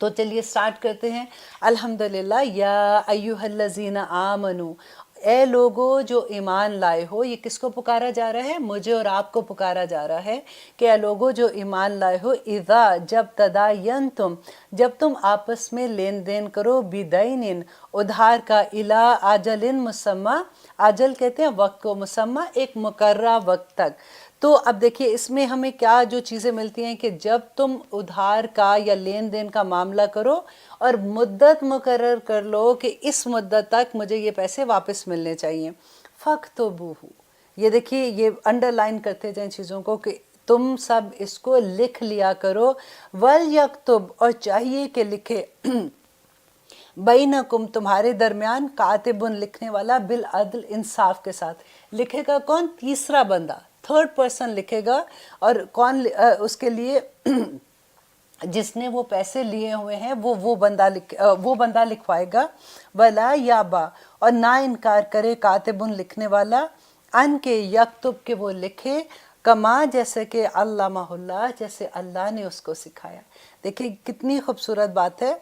تو چلیے سٹارٹ کرتے ہیں. الحمدللہ. یا ایہالذین آمنو، اے لوگو جو ایمان لائے ہو. یہ کس کو پکارا جا رہا ہے؟ مجھے اور آپ کو پکارا جا رہا ہے کہ اے لوگو جو ایمان لائے ہو، اذا جب تداینتم جب تم آپس میں لین دین کرو، بدین ادھار کا، الی اجل مسمی، اجل کہتے ہیں وقت کو، مسمی ایک مقررہ وقت تک. تو اب دیکھیے اس میں ہمیں کیا جو چیزیں ملتی ہیں کہ جب تم ادھار کا یا لین دین کا معاملہ کرو اور مدت مقرر کر لو کہ اس مدت تک مجھے یہ پیسے واپس ملنے چاہیے. فَاكْتُبُوهُ، یہ دیکھیے یہ انڈر لائن کرتے جائیں چیزوں کو کہ تم سب اس کو لکھ لیا کرو. وَلْيَكْتُبْ، اور چاہیے کہ لکھے، بینکم تمہارے درمیان، کاتب لکھنے والا، بالعدل انصاف کے ساتھ. لکھے گا کون؟ تیسرا بندہ، تھرڈ پرسن لکھے گا. اور کون اس کے لیے؟ جس نے وہ پیسے لیے ہوئے ہیں وہ بندہ لکھوائے گا. ولا یابا، اور نہ انکار کرے، کاتب لکھنے والا، ان کے یکتب کہ وہ لکھے، کما جیسے کہ علمہ اللہ جیسے اللہ نے اس کو سکھایا. دیکھیں کتنی خوبصورت بات ہے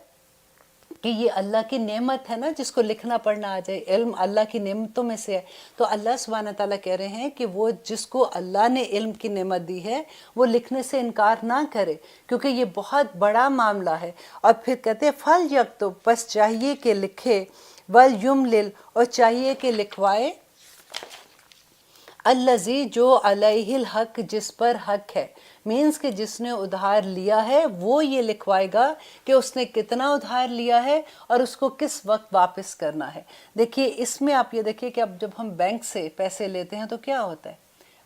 کہ یہ اللہ کی نعمت ہے نا، جس کو لکھنا پڑھنا آ جائے. علم اللہ کی نعمتوں میں سے ہے. تو اللہ سبحانہ تعالیٰ کہہ رہے ہیں کہ وہ جس کو اللہ نے علم کی نعمت دی ہے وہ لکھنے سے انکار نہ کرے، کیونکہ یہ بہت بڑا معاملہ ہے. اور پھر کہتے ہیں فل یکتب، بس چاہیے کہ لکھے، ولیملل، اور چاہیے کہ لکھوائے، الذی جو علیہ الحق جس پر حق ہے. مینس کہ جس نے ادھار لیا ہے وہ یہ لکھوائے گا کہ اس نے کتنا ادھار لیا ہے اور اس کو کس وقت واپس کرنا ہے. دیکھیے اس میں آپ یہ دیکھیے کہ اب جب ہم بینک سے پیسے لیتے ہیں تو کیا ہوتا ہے؟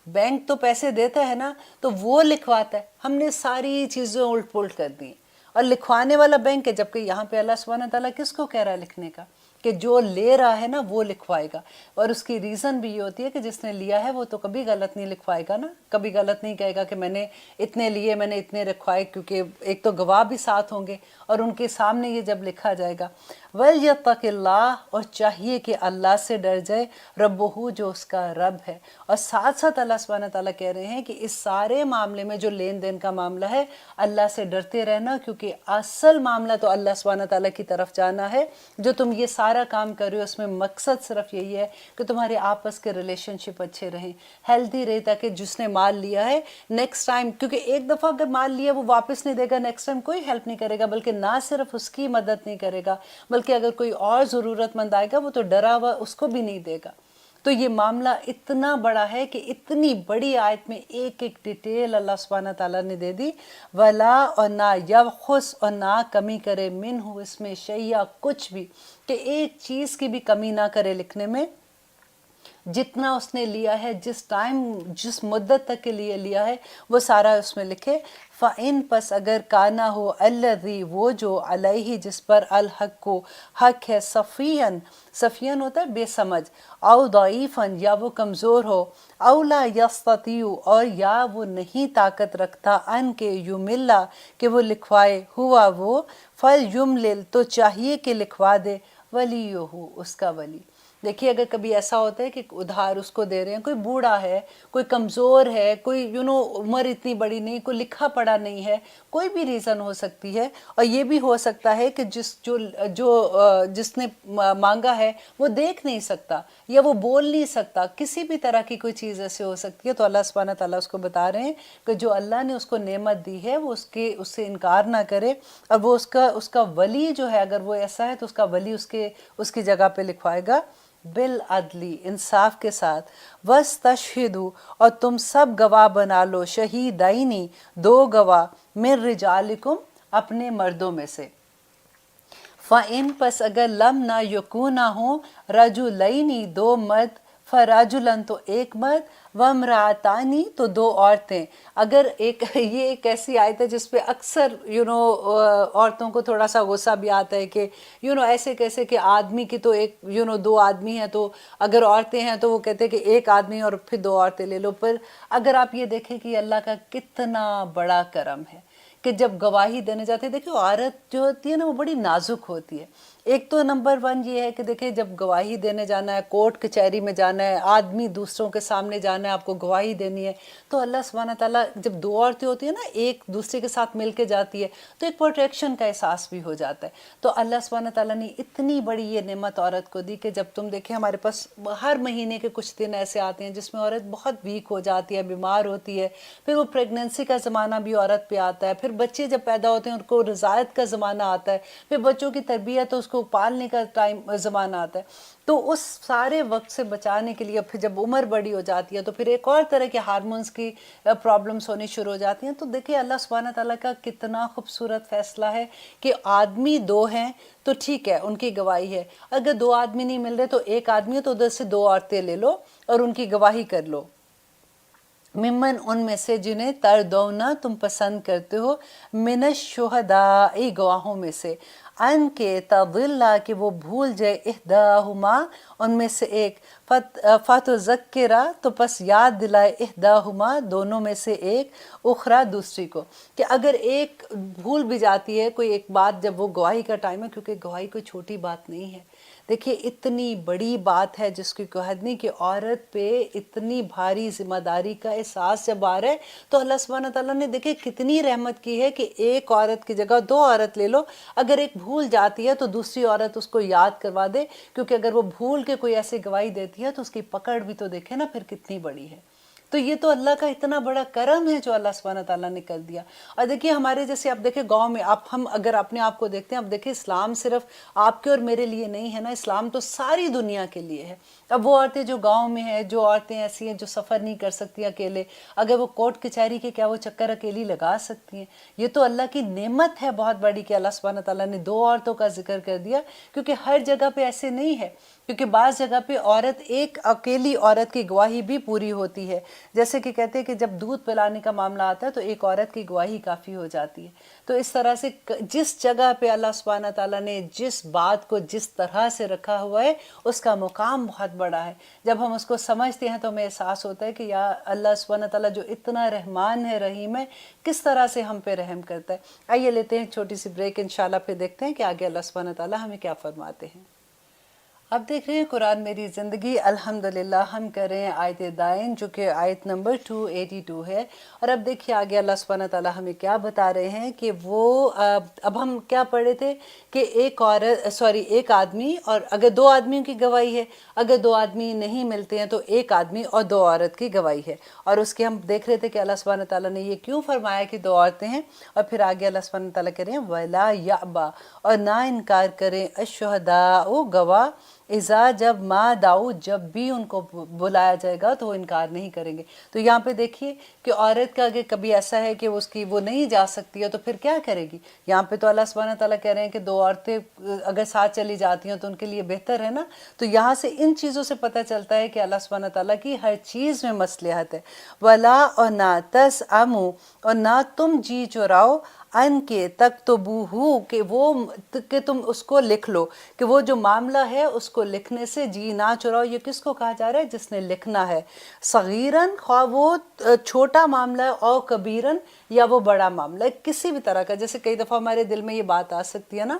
بینک تو پیسے دیتا ہے نا، تو وہ لکھواتا ہے. ہم نے ساری چیزیں الٹ پلٹ کر دی اور لکھوانے والا بینک ہے، جبکہ یہاں پہ اللہ سبحانہ تعالیٰ کس کو کہہ رہا ہے لکھنے کا؟ کہ جو لے رہا ہے نا وہ لکھوائے گا. اور اس کی ریزن بھی یہ ہوتی ہے کہ جس نے لیا ہے وہ تو کبھی غلط نہیں لکھوائے گا نا، کبھی غلط نہیں کہے گا کہ میں نے اتنے لیے، میں نے اتنے رکھوائے، کیونکہ ایک تو گواہ بھی ساتھ ہوں گے اور ان کے سامنے یہ جب لکھا جائے گا. وَلْيَتَّقِ اللَّهُ، اور چاہیے کہ اللہ سے ڈر جائے، رَبُّهُ جو اس کا رب ہے. اور ساتھ ساتھ اللہ سبحانہ تعالیٰ کہہ رہے ہیں کہ اس سارے معاملے میں جو لین دین کا معاملہ ہے اللہ سے ڈرتے رہنا، کیونکہ اصل معاملہ تو اللہ سبحانہ تعالیٰ کی طرف جانا ہے. جو تم یہ سارا کام کر رہے ہو اس میں مقصد صرف یہی ہے کہ تمہارے آپس کے ریلیشن شپ اچھے رہیں، ہیلدی رہے، تاکہ جس نے مال لیا ہے نیکسٹ ٹائم، کیونکہ ایک دفعہ اگر مال لیا وہ واپس نہیں دے گا، نیکسٹ ٹائم کوئی ہیلپ نہیں کرے گا، بلکہ نہ صرف اس کی مدد نہیں کرے گا بلکہ اگر کوئی اور ضرورت مند آئے گا وہ تو ڈرا ہوا اس کو بھی نہیں دے گا. تو یہ معاملہ اتنا بڑا ہے کہ اتنی بڑی آیت میں ایک ایک ڈیٹیل اللہ سبحانہ تعالیٰ نے دے دی. ولا، اور نہ، یبخس، اور نہ کمی کرے، منہ اس میں شیء کچھ بھی، کہ ایک چیز کی بھی کمی نہ کرے لکھنے میں. جتنا اس نے لیا ہے، جس ٹائم، جس مدت تک کے لیے لیا ہے وہ سارا اس میں لکھے. فَإِن، پس اگر کانا ہو، الذی وہ جو، علیہ جس پر، الحق کو حق ہے، صفیاً، صفیاً ہوتا ہے بے سمجھ، او ضعیفاً یا وہ کمزور ہو، او لا یستطیع اور یا وہ نہیں طاقت رکھتا، ان کے یملا کہ وہ لکھوائے، ہوا وہ، فلیملل تو چاہیے کہ لکھوا دے، ولیہ اس کا ولی. دیکھیے اگر کبھی ایسا ہوتا ہے کہ ادھار اس کو دے رہے ہیں، کوئی بوڑھا ہے، کوئی کمزور ہے، کوئی عمر اتنی بڑی نہیں، کوئی لکھا پڑھا نہیں ہے، کوئی بھی ریزن ہو سکتی ہے. اور یہ بھی ہو سکتا ہے کہ جس نے مانگا ہے وہ دیکھ نہیں سکتا یا وہ بول نہیں سکتا، کسی بھی طرح کی کوئی چیز ایسے ہو سکتی ہے. تو اللہ سبحانہ تعالیٰ اس کو بتا رہے ہیں کہ جو اللہ نے اس کو نعمت دی ہے وہ اس سے انکار نہ کرے، اور وہ اس کا ولی جو ہے، اگر وہ ایسا ہے تو اس کا ولی اس کی جگہ پہ لکھوائے گا، بالعدلی انصاف کے ساتھ. وَاسْتَشْهِدُوا اور تم سب گواہ بنا لو، شہیدینی دو گواہ، من رجالکم اپنے مردوں میں سے. فَإِن پس اگر لم نہ یکونا ہوں، رجلینی دو مرد، فرجلن تو ایک مرد، وامرأتانی تو دو عورتیں. اگر یہ ایک ایسی آیت ہے جس پہ اکثر عورتوں کو تھوڑا سا غصہ بھی آتا ہے کہ ایسے کیسے کہ آدمی کی تو ایک دو آدمی ہیں، تو اگر عورتیں ہیں تو وہ کہتے ہیں کہ ایک آدمی اور پھر دو عورتیں لے لو. پر اگر آپ یہ دیکھیں کہ اللہ کا کتنا بڑا کرم ہے کہ جب گواہی دینے جاتے ہیں، دیکھیں عورت جو ہوتی ہے نا وہ بڑی نازک ہوتی ہے. ایک تو نمبر 1 یہ ہے کہ دیکھیں جب گواہی دینے جانا ہے، کورٹ کچہری میں جانا ہے، آدمی دوسروں کے سامنے جانا ہے، آپ کو گواہی دینی ہے، تو اللہ سبحانہ تعالیٰ جب 2 عورتیں ہوتی ہیں نا، ایک دوسرے کے ساتھ مل کے جاتی ہے تو ایک پروٹیکشن کا احساس بھی ہو جاتا ہے. تو اللہ سبحانہ تعالیٰ نے اتنی بڑی یہ نعمت عورت کو دی کہ جب تم دیکھیں ہمارے پاس ہر مہینے کے کچھ دن ایسے آتے ہیں جس میں عورت بہت ویک ہو جاتی ہے، بیمار ہوتی ہے، پھر وہ پریگننسی کا زمانہ بھی عورت پہ آتا ہے، پھر بچے جب پیدا ہوتے ہیں ان کو رضاعت کا زمانہ آتا ہے، پھر بچوں کی تربیت اس کو پالنے کا زمانہ آتا ہے. تو اس سارے وقت سے بچانے کے لیے پھر جب عمر بڑی ہو جاتی ہے تو پھر ایک اور طرح کے ہارمونز کی پرابلمز ہونی شروع ہو جاتی ہیں. تو دیکھیں اللہ سبحانہ تعالیٰ کا کتنا خوبصورت فیصلہ ہے کہ آدمی 2 ہیں تو ٹھیک ہے ان کی گواہی ہے، اگر 2 آدمی نہیں مل رہے تو ایک آدمی ہے تو ادھر سے 2 عورتیں لے لو اور ان کی گواہی کر لو. ممن ان میں سے جنہیں تردونا تم پسند کرتے ہو، من الشہداء گواہوں میں سے، ان کے تضلا کہ وہ بھول جائے احداہما ان میں سے ایک، فتذکرہ تو پس یاد دلائے احداہما دونوں میں سے ایک، اخرى دوسری کو. کہ اگر ایک بھول بھی جاتی ہے کوئی ایک بات جب وہ گواہی کا ٹائم ہے، کیونکہ گواہی کوئی چھوٹی بات نہیں ہے. دیکھیے اتنی بڑی بات ہے جس کی کوئی حد نہیں کہ عورت پہ اتنی بھاری ذمہ داری کا احساس جب آ رہا ہے تو اللہ سبحانہ تعالیٰ نے دیکھیں کتنی رحمت کی ہے کہ ایک عورت کی جگہ 2 عورت لے لو، اگر ایک بھول جاتی ہے تو دوسری عورت اس کو یاد کروا دے، کیونکہ اگر وہ بھول کے کوئی ایسی گواہی دیتی ہے تو اس کی پکڑ بھی تو دیکھیں نا پھر کتنی بڑی ہے. تو یہ تو اللہ کا اتنا بڑا کرم ہے جو اللہ سبحانہ تعالیٰ نے کر دیا. اور دیکھیے ہمارے جیسے آپ دیکھیں گاؤں میں ہم اگر اپنے آپ کو دیکھتے ہیں، اب دیکھیں اسلام صرف آپ کے اور میرے لیے نہیں ہے نا، اسلام تو ساری دنیا کے لیے ہے. اب وہ عورتیں جو گاؤں میں ہیں، جو عورتیں ایسی ہیں جو سفر نہیں کر سکتی اکیلے، اگر وہ کورٹ کچہری کے کیا وہ چکر اکیلی لگا سکتی ہیں؟ یہ تو اللہ کی نعمت ہے بہت بڑی کہ اللہ سبحانہ تعالیٰ نے 2 عورتوں کا ذکر کر دیا، کیونکہ ہر جگہ پہ ایسے نہیں ہے. کیونکہ بعض جگہ پہ عورت ایک اکیلی عورت کی گواہی بھی پوری ہوتی ہے. جیسے کہ کہتے ہیں کہ جب دودھ پلانے کا معاملہ آتا ہے تو ایک عورت کی گواہی کافی ہو جاتی ہے. تو اس طرح سے جس جگہ پہ اللہ سبحانہ تعالیٰ نے جس بات کو جس طرح سے رکھا ہوا ہے اس کا مقام بہت بڑا ہے. جب ہم اس کو سمجھتے ہیں تو ہمیں احساس ہوتا ہے کہ یا اللہ سبحانہ تعالیٰ جو اتنا رحمان ہے، رحیم ہے، کس طرح سے ہم پہ رحم کرتا ہے. آئیے لیتے ہیں چھوٹی سی بریک، انشاءاللہ پھر دیکھتے ہیں کہ آگے اللہ سبحانہ تعالیٰ ہمیں کیا فرماتے ہیں. اب دیکھ رہے ہیں قرآن میری زندگی، الحمدللہ ہم کر رہے ہیں آیت دائن جو کہ آیت نمبر 282 ہے. اور اب دیکھیے آگے اللہ سبحانہ تعالیٰ ہمیں کیا بتا رہے ہیں کہ وہ اب ہم کیا پڑھے تھے کہ ایک آدمی، اور اگر 2 آدمیوں کی گواہی ہے، اگر 2 آدمی نہیں ملتے ہیں تو ایک آدمی اور 2 عورت کی گواہی ہے. اور اس کے ہم دیکھ رہے تھے کہ اللہ سبحانہ تعالیٰ نے یہ کیوں فرمایا کہ 2 عورتیں ہیں. اور پھر آگے اللہ سبحانہ تعالیٰ کہہ رہے ہیں وَلَا يَأْبَى اور نہ انکار کریں الشہداء گواہ، اذا جب ما دعو جب بھی ان کو بلایا جائے گا تو وہ انکار نہیں کریں گے. تو یہاں پہ دیکھیے کہ عورت کا اگر کبھی ایسا ہے کہ وہ نہیں جا سکتی ہے تو پھر کیا کرے گی. یہاں پہ تو اللہ سبحانہ تعالیٰ کہہ رہے ہیں کہ 2 عورتیں اگر ساتھ چلی جاتی ہیں تو ان کے لیے بہتر ہے نا. تو یہاں سے ان چیزوں سے پتہ چلتا ہے کہ اللہ سبحانہ تعالیٰ کی ہر چیز میں مصلحت ہے. ولا اور نہ تسعموا اور نہ تم جی چراؤ ان کے تکتبوہ کہ تم اس کو لکھ لو، کہ وہ جو معاملہ ہے اس کو لکھنے سے جی نہ چراؤ. یہ کس کو کہا جا رہا ہے؟ جس نے لکھنا ہے. صغیراً خواہ وہ چھوٹا معاملہ ہے، اور کبیراً یا وہ بڑا معاملہ ہے، کسی بھی طرح کا. جیسے کئی دفعہ ہمارے دل میں یہ بات آ سکتی ہے نا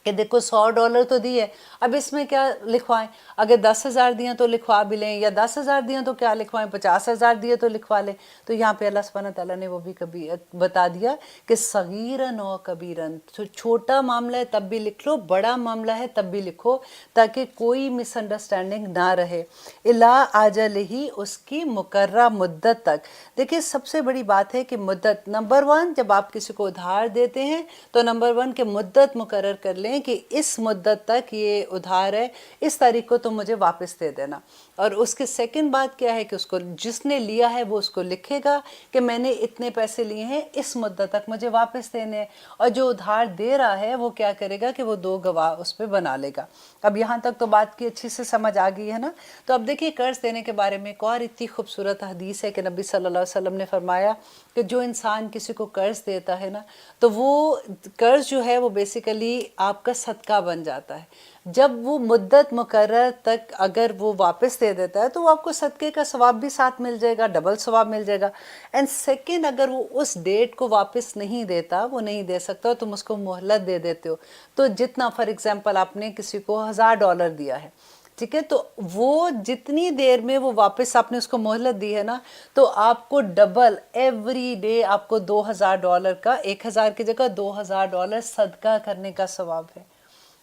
کہ دیکھو $100 تو دی ہے، اب اس میں کیا لکھوائیں؟ اگر 10,000 دیے تو لکھوا بھی لیں، یا 10,000 دیے تو کیا لکھوائیں، 50,000 دیے تو لکھوا لیں. تو یہاں پہ اللہ سبحانہ تعالیٰ نے وہ بھی کبھی بتا دیا کہ صغیراً و کبیراً، چھوٹا معاملہ ہے تب بھی لکھ لو، بڑا معاملہ ہے تب بھی لکھو، تاکہ کوئی مس انڈرسٹینڈنگ نہ رہے. الا اجلہ اس کی مقررہ مدت تک. دیکھیں سب سے بڑی بات ہے کہ مدت، نمبر 1 جب آپ کسی کو ادھار دیتے ہیں تو نمبر 1 کہ مدت مقرر کر لیں کہ اس مدت تک یہ ادھار ہے، اس تاریخ کو تم مجھے واپس دے دینا. اور اس کے سیکنڈ بات کیا ہے کہ اس کو جس نے لیا ہے وہ اس کو لکھے گا کہ میں نے اتنے پیسے لیے ہیں، اس مدت تک مجھے واپس دینے ہیں. اور جو ادھار دے رہا ہے وہ کیا کرے گا کہ وہ 2 گواہ اس پہ بنا لے گا. اب یہاں تک تو بات کی اچھی سے سمجھ آ گئی ہے نا. تو اب دیکھیے قرض دینے کے بارے میں ایک اور اتنی خوبصورت حدیث ہے کہ نبی صلی اللہ علیہ وسلم نے فرمایا کہ جو انسان کسی کو قرض دیتا ہے نا تو وہ قرض جو ہے وہ بیسیکلی آپ آپ کا صدقہ بن جاتا ہے. جب وہ مدت مقرر تک اگر وہ واپس دے دیتا ہے تو وہ آپ کو صدقے کا ثواب بھی ساتھ مل جائے گا, ڈبل ثواب مل جائے گا. اینڈ سیکنڈ, اگر وہ اس ڈیٹ کو واپس نہیں دیتا, وہ نہیں دے سکتا, تم اس کو مہلت دے دیتے ہو. تو جتنا فار ایگزامپل آپ نے کسی کو $1000 دیا ہے, ٹھیک ہے, تو وہ جتنی دیر میں وہ واپس آپ نے اس کو مہلت دی ہے نا, تو آپ کو ڈبل ایوری ڈے آپ کو $2000 کا, 1000 کی جگہ $2000 صدقہ کرنے کا ثواب ہے.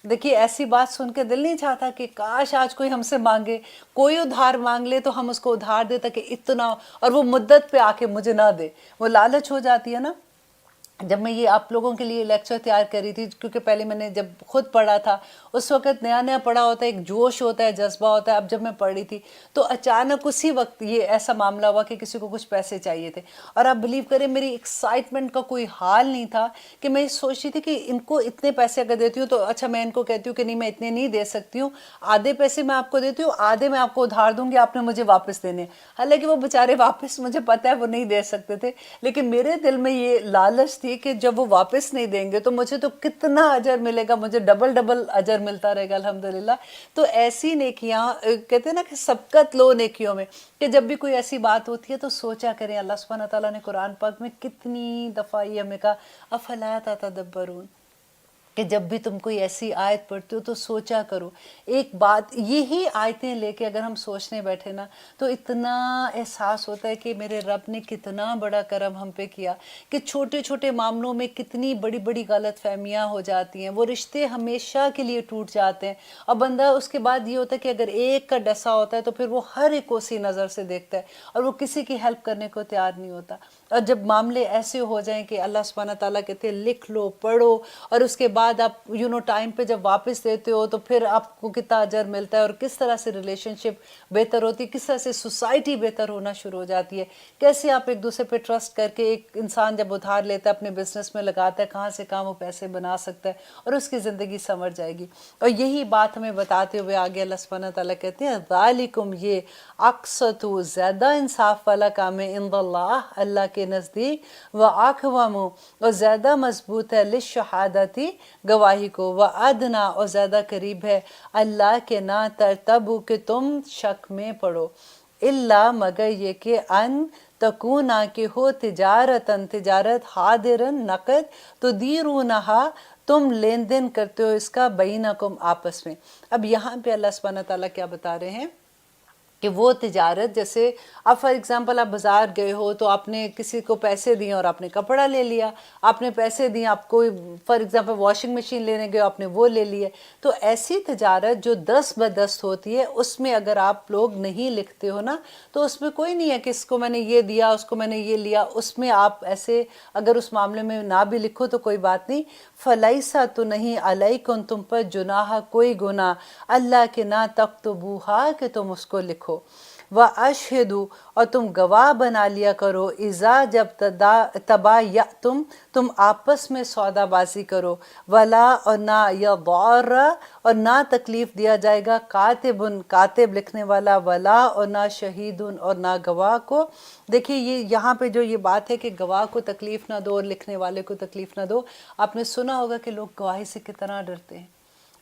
دیکھیے ایسی بات سن کے دل نہیں چاہتا کہ کاش آج کوئی ہم سے مانگے, کوئی ادھار مانگ لے تو ہم اس کو ادھار دے تاکہ اتنا, اور وہ مدت پہ آ کے مجھے نہ دے. وہ لالچ ہو جاتی ہے نا. جب میں یہ آپ لوگوں کے لیے لیکچر تیار کر رہی تھی, کیونکہ پہلے میں نے جب خود پڑھا تھا اس وقت نیا نیا پڑھا ہوتا ہے, ایک جوش ہوتا ہے, جذبہ ہوتا ہے. اب جب میں پڑھ رہی تھی تو اچانک اسی وقت یہ ایسا معاملہ ہوا کہ کسی کو کچھ پیسے چاہیے تھے, اور آپ بلیو کریں میری ایکسائٹمنٹ کا کوئی حال نہیں تھا کہ میں سوچ رہی تھی کہ ان کو اتنے پیسے اگر دیتی ہوں تو اچھا میں ان کو کہتی ہوں کہ نہیں میں اتنے نہیں دے سکتی ہوں, آدھے پیسے میں آپ کو دیتی ہوں, آدھے میں آپ کو ادھار دوں گی, آپ نے مجھے واپس دینے. حالانکہ وہ بیچارے واپس مجھے پتہ ہے وہ نہیں دے سکتے تھے, لیکن میرے دل میں یہ لالچ تھی کہ جب وہ واپس نہیں دیں گے تو مجھے تو کتنا اجر ملے گا, مجھے ڈبل ڈبل اجر ملتا رہے گا الحمدللہ. تو ایسی نیکیاں کہتے ہیں نا کہ سبقت لو نیکیوں میں, کہ جب بھی کوئی ایسی بات ہوتی ہے تو سوچا کریں. اللہ سبحانہ تعالیٰ نے قرآن پاک میں کتنی دفعہ یہ ہمیں کہا افلا تتدبرون, کہ جب بھی تم کوئی ایسی آیت پڑھتے ہو تو سوچا کرو. ایک بات, یہی آیتیں لے کے اگر ہم سوچنے بیٹھے نا تو اتنا احساس ہوتا ہے کہ میرے رب نے کتنا بڑا کرم ہم پہ کیا, کہ چھوٹے چھوٹے معاملوں میں کتنی بڑی بڑی غلط فہمیاں ہو جاتی ہیں, وہ رشتے ہمیشہ کے لیے ٹوٹ جاتے ہیں. اور بندہ اس کے بعد یہ ہوتا ہے کہ اگر ایک کا ڈسا ہوتا ہے تو پھر وہ ہر ایک کو اسی نظر سے دیکھتا ہے اور وہ کسی کی ہیلپ کرنے کو تیار نہیں ہوتا. اور جب معاملے ایسے ہو جائیں کہ اللہ سبحانہ تعالیٰ کہتے ہیں لکھ لو, پڑھو, اور اس کے بعد آپ ٹائم پہ جب واپس دیتے ہو تو پھر آپ کو کتنا اجر ملتا ہے, اور کس طرح سے ریلیشن شپ بہتر ہوتی ہے, کس طرح سے سوسائٹی بہتر ہونا شروع ہو جاتی ہے, کیسے آپ ایک دوسرے پہ ٹرسٹ کر کے, ایک انسان جب ادھار لیتا ہے اپنے بزنس میں لگاتا ہے, کہاں سے کہاں وہ پیسے بنا سکتا ہے اور اس کی زندگی سنور جائے گی. اور یہی بات ہمیں بتاتے ہوئے آگے اللہ سبحانہ تعالیٰ کہتے ہیں ذالکم, یہ اقسط, زیادہ انصاف والا کام ہے, عند اللہ, اللہ کے نزدیک, واقوم, اور زیادہ مضبوط ہے, للشہادتی, گواہی کو, وادنا, اور زیادہ قریب ہے, اللہ کے نہ ترتبو, کہ تم شک میں پڑو, الا, مگر یہ کہ ان تکونا, کہ ہو, تجارتاً, تجارت, حاضرن, نقد, تدیرونہا, تم لین دین کرتے ہو اس کا, بینکم, آپس میں. اب یہاں پہ اللہ سبحانہ تعالیٰ کیا بتا رہے ہیں کہ وہ تجارت, جیسے اب فار ایگزامپل آپ بازار گئے ہو تو آپ نے کسی کو پیسے دیے اور آپ نے کپڑا لے لیا, آپ نے پیسے دیے, آپ کو فار ایگزامپل واشنگ مشین لینے گئے, آپ نے وہ لے لیے. تو ایسی تجارت جو دست بدست ہوتی ہے, اس میں اگر آپ لوگ نہیں لکھتے ہو نا تو اس میں کوئی نہیں ہے کہ اس کو میں نے یہ دیا, اس کو میں نے یہ لیا, اس میں آپ ایسے اگر اس معاملے میں نہ بھی لکھو تو کوئی بات نہیں. فلیسا, تو نہیں, علیکم, تم پر, جناح, کوئی گناہ, اللہ کے نہ تکتبوہا, کہ تم اس کو لکھو, وَأَشْهِدُوا, اور تم گواہ بنا لیا کرو, اذا, جب تبایعتم, تم آپس میں سودا بازی کرو, ولا, اور نہ, یضار, اور نہ تکلیف دیا جائے گا, کاتبن, کاتب لکھنے والا, ولا, اور نہ شہیدن, اور نہ گواہ کو. دیکھیے یہ یہاں پہ جو یہ بات ہے کہ گواہ کو تکلیف نہ دو اور لکھنے والے کو تکلیف نہ دو, آپ نے سنا ہوگا کہ لوگ گواہی سے کتنا ڈرتے ہیں.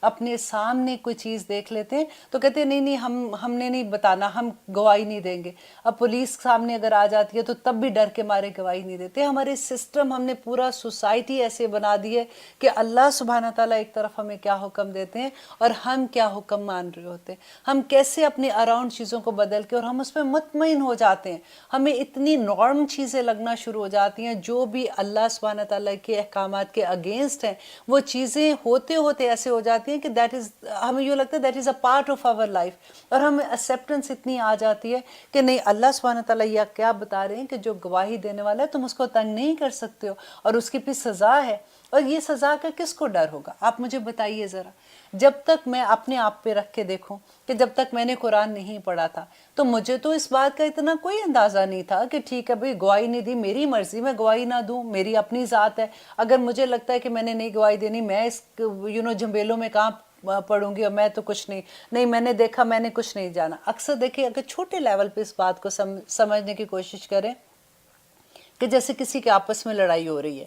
اپنے سامنے کوئی چیز دیکھ لیتے ہیں تو کہتے ہیں نہیں نہیں ہم نے نہیں بتانا, ہم گواہی نہیں دیں گے. اب پولیس سامنے اگر آ جاتی ہے تو تب بھی ڈر کے مارے گواہی نہیں دیتے. ہمارے سسٹم, ہم نے پورا سوسائٹی ایسے بنا دی ہے کہ اللہ سبحانہ تعالیٰ ایک طرف ہمیں کیا حکم دیتے ہیں اور ہم کیا حکم مان رہے ہوتے ہیں, ہم کیسے اپنے اراؤنڈ چیزوں کو بدل کے, اور ہم اس پہ مطمئن ہو جاتے ہیں, ہمیں اتنی نارم چیزیں لگنا شروع ہو جاتی ہیں جو بھی اللہ سبحانہ تعالیٰ کے احکامات کے اگینسٹ ہیں, وہ چیزیں ہوتے ہوتے ایسے ہو جاتی ہیں کہ دیٹ از, ہمیں یہ لگتا ہے that is a part of our life, اور ہمیں ایکسیپٹنس اتنی آ جاتی ہے کہ نہیں, اللہ سبحانہ تعالیٰ یہ کیا بتا رہے ہیں کہ جو گواہی دینے والا ہے تم اس کو تنگ نہیں کر سکتے ہو, اور اس کی بھی سزا ہے. اور یہ سزا کا کس کو ڈر ہوگا, آپ مجھے بتائیے ذرا. جب تک میں اپنے آپ پہ رکھ کے دیکھوں کہ جب تک میں نے قرآن نہیں پڑھا تھا تو مجھے تو اس بات کا اتنا کوئی اندازہ نہیں تھا کہ ٹھیک ہے بھئی گواہی نہیں دی, میری مرضی, میں گواہی نہ دوں, میری اپنی ذات ہے. اگر مجھے لگتا ہے کہ میں نے نہیں گواہی دینی, میں اس جھنبیلوں میں کہاں پڑھوں گی, اور میں تو کچھ نہیں میں نے دیکھا, میں نے کچھ نہیں جانا. اکثر دیکھیں اگر چھوٹے لیول پہ اس بات کو سمجھنے کی کوشش کریں کہ جیسے کسی کے آپس میں لڑائی ہو رہی ہے,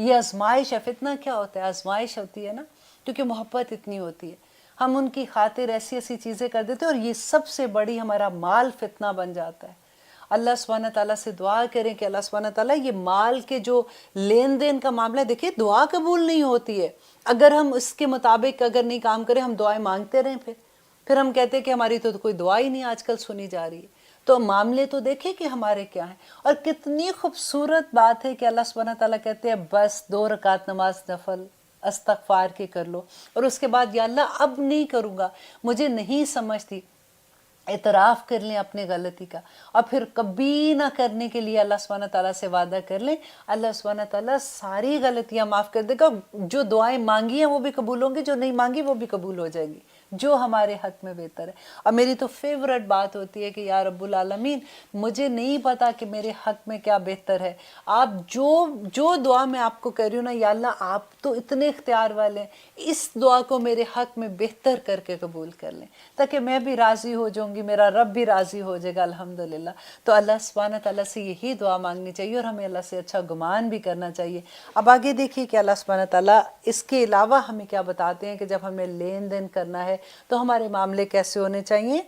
یہ آزمائش ہے. فتنہ کیا ہوتا ہے؟ آزمائش ہوتی ہے نا، کیونکہ محبت اتنی ہوتی ہے، ہم ان کی خاطر ایسی ایسی چیزیں کر دیتے ہیں، اور یہ سب سے بڑی ہمارا مال فتنہ بن جاتا ہے. اللہ سبحانہ تعالیٰ سے دعا کریں کہ اللہ سبحانہ تعالیٰ یہ مال کے جو لین دین کا معاملہ ہے، دیکھیں دعا قبول نہیں ہوتی ہے اگر ہم اس کے مطابق اگر نہیں کام کریں، ہم دعائیں مانگتے رہیں، پھر ہم کہتے ہیں کہ ہماری تو کوئی دعا ہی نہیں آج کل سنی جا رہی ہے. تو معاملے تو دیکھیں کہ ہمارے کیا ہیں. اور کتنی خوبصورت بات ہے کہ اللہ سبحانہ تعالیٰ کہتے ہیں بس 2 رکعت نماز نفل استغفار کے کر لو، اور اس کے بعد یا اللہ اب نہیں کروں گا، مجھے نہیں سمجھتی، اعتراف کر لیں اپنے غلطی کا، اور پھر کبھی نہ کرنے کے لیے اللہ سبحانہ تعالیٰ سے وعدہ کر لیں. اللہ سبحانہ تعالیٰ ساری غلطیاں معاف کر دے گا. جو دعائیں مانگی ہیں وہ بھی قبول ہوں گی، جو نہیں مانگی وہ بھی قبول ہو جائیں گی، جو ہمارے حق میں بہتر ہے. اور میری تو فیورٹ بات ہوتی ہے کہ یا رب العالمین مجھے نہیں پتا کہ میرے حق میں کیا بہتر ہے، آپ جو دعا میں آپ کو کر رہی ہوں نا، یا اللہ آپ تو اتنے اختیار والے ہیں، اس دعا کو میرے حق میں بہتر کر کے قبول کر لیں، تاکہ میں بھی راضی ہو جاؤں گی، میرا رب بھی راضی ہو جائے گا الحمدللہ. تو اللہ سبحانہ تعالیٰ سے یہی دعا مانگنی چاہیے، اور ہمیں اللہ سے اچھا گمان بھی کرنا چاہیے. اب آگے دیکھیے کہ اللہ سبحانہ تعالیٰ اس کے علاوہ ہمیں کیا بتاتے ہیں کہ جب ہمیں لین دین کرنا ہے تو ہمارے معاملے کیسے ہونے چاہیے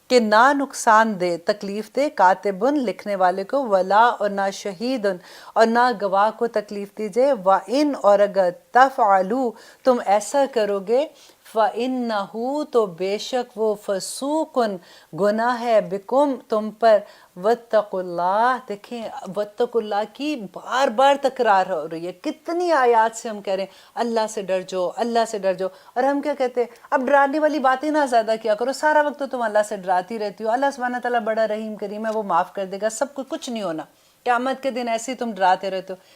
کہ نہ نقصان دے، تکلیف دے کاتبن لکھنے والے کو، ولا اور نہ شہیدن اور نہ گواہ کو تکلیف دیجئے، وَإِنْ اور اگر تفعلوا تم ایسا کرو گے، فَإِنَّهُ تو بے شک وہ فسوقن گناہ ہے، بکم تم پر، واتقوا اللہ. دیکھیں واتقوا اللہ کی بار بار تکرار ہو رہی ہے، کتنی آیات سے ہم کہہ رہے ہیں اللہ سے ڈر جاؤ، اللہ سے ڈر جاؤ، اور ہم کیا کہتے ہیں اب ڈرانے والی باتیں نہ زیادہ کیا کرو، سارا وقت تو تم اللہ سے ڈراتی رہتی ہو، اللہ سبحانہ تعالیٰ بڑا رحیم کریم ہے، وہ معاف کر دے گا، سب کچھ نہیں ہونا، قیامت کے دن ایسے ہی تم ڈراتے رہتے ہو.